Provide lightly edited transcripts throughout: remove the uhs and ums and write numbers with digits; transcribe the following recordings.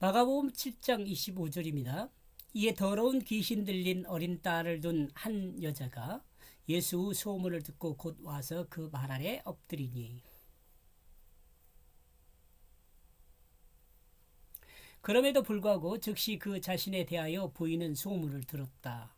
마가복음 7장 25절입니다. 이에 더러운 귀신 들린 어린 딸을 둔 한 여자가 예수 소문을 듣고 곧 와서 그 말 아래 엎드리니 그럼에도 불구하고 즉시 그 자신에 대하여 보이는 소문을 들었다.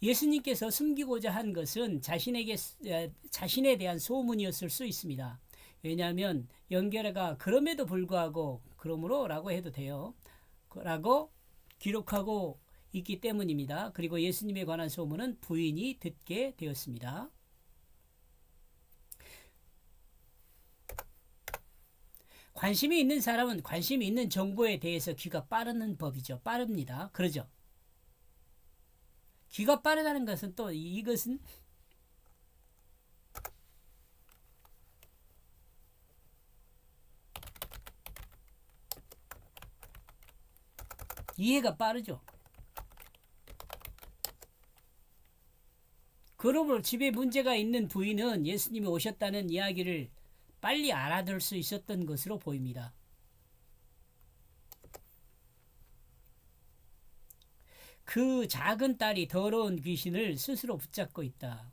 예수님께서 숨기고자 한 것은 자신에 대한 소문이었을 수 있습니다. 왜냐하면 연결해가 그럼에도 불구하고 그러므로 라고 해도 돼요. 라고 기록하고 있기 때문입니다. 그리고 예수님에 관한 소문은 부인이 듣게 되었습니다. 관심이 있는 사람은 관심이 있는 정보에 대해서 귀가 빠르는 법이죠. 빠릅니다. 그러죠. 귀가 빠르다는 것은 또 이것은 이해가 빠르죠. 그러므로 집에 문제가 있는 부인은 예수님이 오셨다는 이야기를 빨리 알아들 수 있었던 것으로 보입니다. 그 작은 딸이 더러운 귀신을 스스로 붙잡고 있다.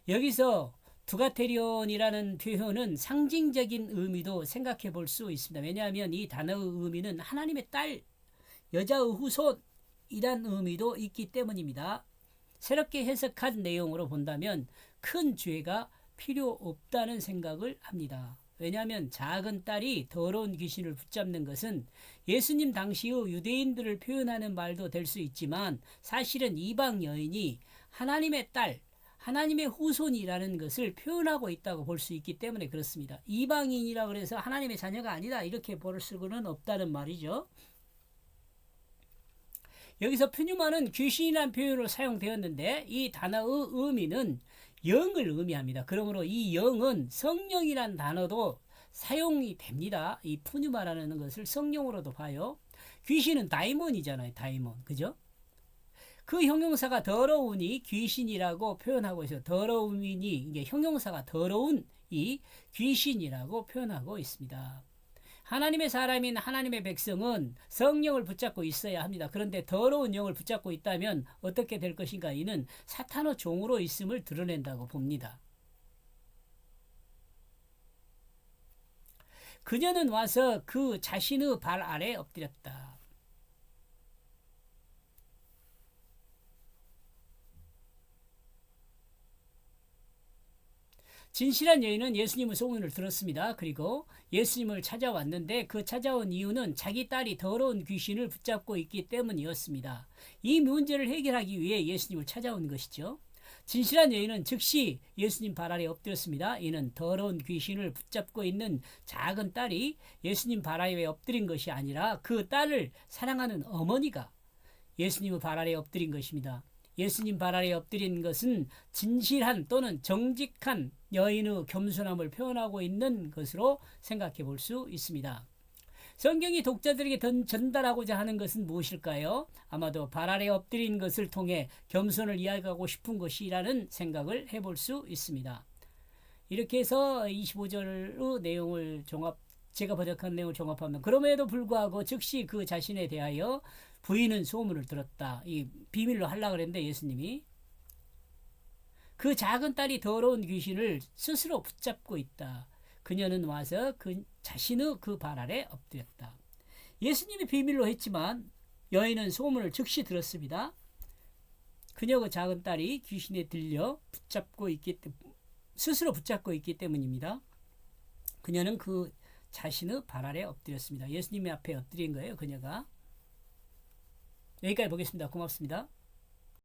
여기서 두가테리온이라는 표현은 상징적인 의미도 생각해 볼 수 있습니다. 왜냐하면 이 단어의 의미는 하나님의 딸, 여자의 후손이란 의미도 있기 때문입니다. 새롭게 해석한 내용으로 본다면 큰 죄가 필요 없다는 생각을 합니다. 왜냐하면 작은 딸이 더러운 귀신을 붙잡는 것은 예수님 당시의 유대인들을 표현하는 말도 될 수 있지만 사실은 이방 여인이 하나님의 딸, 하나님의 후손이라는 것을 표현하고 있다고 볼 수 있기 때문에 그렇습니다. 이방인이라고 해서 하나님의 자녀가 아니다 이렇게 볼 수는 없다는 말이죠. 여기서 푸뉴마는 귀신이라는 표현으로 사용되었는데 이 단어의 의미는 영을 의미합니다. 그러므로 이 영은 성령이란 단어도 사용이 됩니다. 이 푸뉴마라는 것을 성령으로도 봐요. 귀신은 다이몬이잖아요. 다이몬. 그죠? 그 형용사가 더러우니 귀신이라고 표현하고 있어요. 더러움이니 이게 형용사가 더러운 이 귀신이라고 표현하고 있습니다. 하나님의 사람인 하나님의 백성은 성령을 붙잡고 있어야 합니다. 그런데 더러운 영을 붙잡고 있다면 어떻게 될 것인가? 이는 사탄의 종으로 있음을 드러낸다고 봅니다. 그녀는 와서 그 자신의 발 아래 엎드렸다. 진실한 여인은 예수님의 소문을 들었습니다. 그리고 예수님을 찾아왔는데 그 찾아온 이유는 자기 딸이 더러운 귀신을 붙잡고 있기 때문이었습니다. 이 문제를 해결하기 위해 예수님을 찾아온 것이죠. 진실한 여인은 즉시 예수님 발 아래 엎드렸습니다. 이는 더러운 귀신을 붙잡고 있는 작은 딸이 예수님 발 아래에 엎드린 것이 아니라 그 딸을 사랑하는 어머니가 예수님의 발 아래에 엎드린 것입니다. 예수님 발 아래에 엎드린 것은 진실한 또는 정직한 여인의 겸손함을 표현하고 있는 것으로 생각해 볼 수 있습니다. 성경이 독자들에게 전달하고자 하는 것은 무엇일까요? 아마도 발 아래 엎드린 것을 통해 겸손을 이야기하고 싶은 것이라는 생각을 해볼 수 있습니다. 이렇게 해서 25절의 내용을 제가 번역한 내용을 종합하면 그럼에도 불구하고 즉시 그 자신에 대하여 부인은 소문을 들었다. 이 비밀로 하려고 그랬는데 예수님이 그 작은 딸이 더러운 귀신을 스스로 붙잡고 있다. 그녀는 와서 그 자신의 그 발 아래 엎드렸다. 예수님이 비밀로 했지만 여인은 소문을 즉시 들었습니다. 그녀가 작은 딸이 귀신에 들려 스스로 붙잡고 있기 때문입니다. 그녀는 그 자신의 발 아래 엎드렸습니다. 예수님의 앞에 엎드린 거예요. 그녀가. 여기까지 보겠습니다. 고맙습니다.